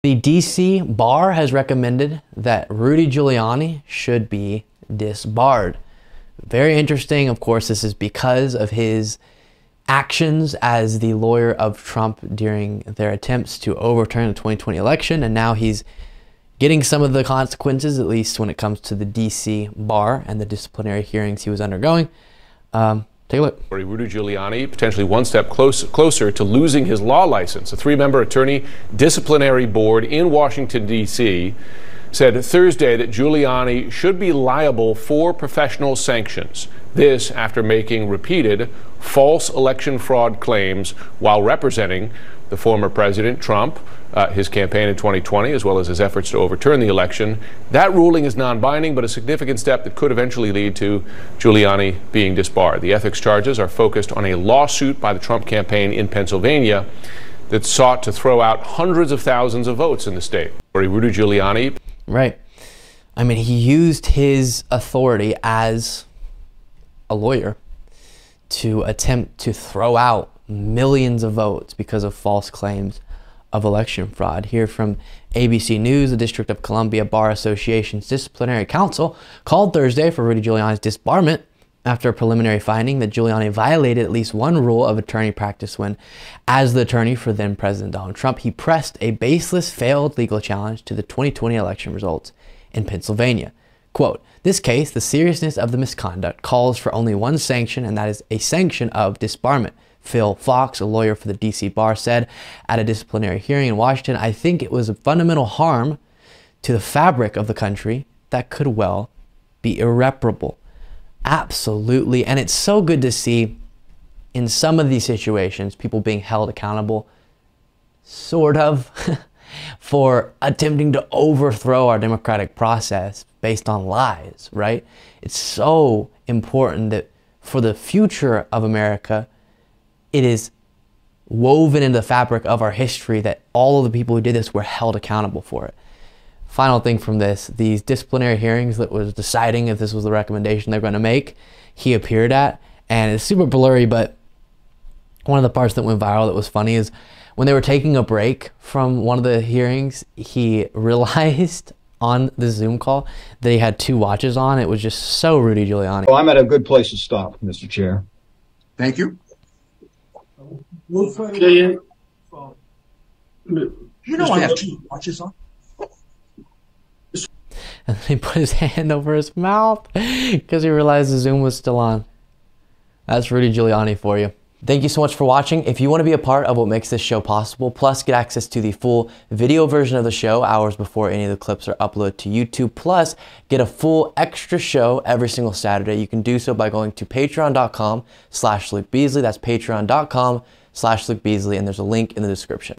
The DC bar has recommended that Rudy Giuliani should be disbarred. Very interesting. Of course, this is because of his actions as the lawyer of Trump during their attempts to overturn the 2020 election. And now he's getting some of the consequences, at least when it comes to the DC bar and the disciplinary hearings he was undergoing. Take a look. Rudy Giuliani potentially one step closer to losing his law license. A three-member attorney disciplinary board in Washington, D.C. said Thursday that Giuliani should be liable for professional sanctions. This after making repeated false election fraud claims while representing the former President Trump, his campaign in 2020, as well as his efforts to overturn the election. That ruling is non-binding, but a significant step that could eventually lead to Giuliani being disbarred. The ethics charges are focused on a lawsuit by the Trump campaign in Pennsylvania that sought to throw out hundreds of thousands of votes in the state. Rudy Giuliani. Right. I mean, he used his authority as a lawyer to attempt to throw out millions of votes because of false claims of election fraud. Here from ABC News, the District of Columbia Bar Association's disciplinary council called Thursday for Rudy Giuliani's disbarment after a preliminary finding that Giuliani violated at least one rule of attorney practice when, as the attorney for then President Donald Trump, he pressed a baseless failed legal challenge to the 2020 election results in Pennsylvania. Quote, "This case, the seriousness of the misconduct calls for only one sanction, and that is a sanction of disbarment," Phil Fox, a lawyer for the DC bar, said at a disciplinary hearing in Washington. "I think it was a fundamental harm to the fabric of the country that could well be irreparable." Absolutely. And it's so good to see in some of these situations, people being held accountable, sort of, for attempting to overthrow our democratic process based on lies, right? It's so important that for the future of America, it is woven into the fabric of our history that all of the people who did this were held accountable for it. Final thing from this, these disciplinary hearings that was deciding if this was the recommendation they're going to make, he appeared at, and it's super blurry, but one of the parts that went viral that was funny is when they were taking a break from one of the hearings, he realized on the Zoom call that he had two watches on. It was just so Rudy Giuliani. Well, I'm at a good place to stop, Mr. Chair. Thank you. You know I have two watches on. And then he put his hand over his mouth because he realized the Zoom was still on. That's Rudy Giuliani for you. Thank you so much for watching. If you want to be a part of what makes this show possible, plus get access to the full video version of the show hours before any of the clips are uploaded to YouTube, plus get a full extra show every single Saturday, you can do so by going to patreon.com/Luke Beasley. That's patreon.com/Luke Beasley, and there's a link in the description.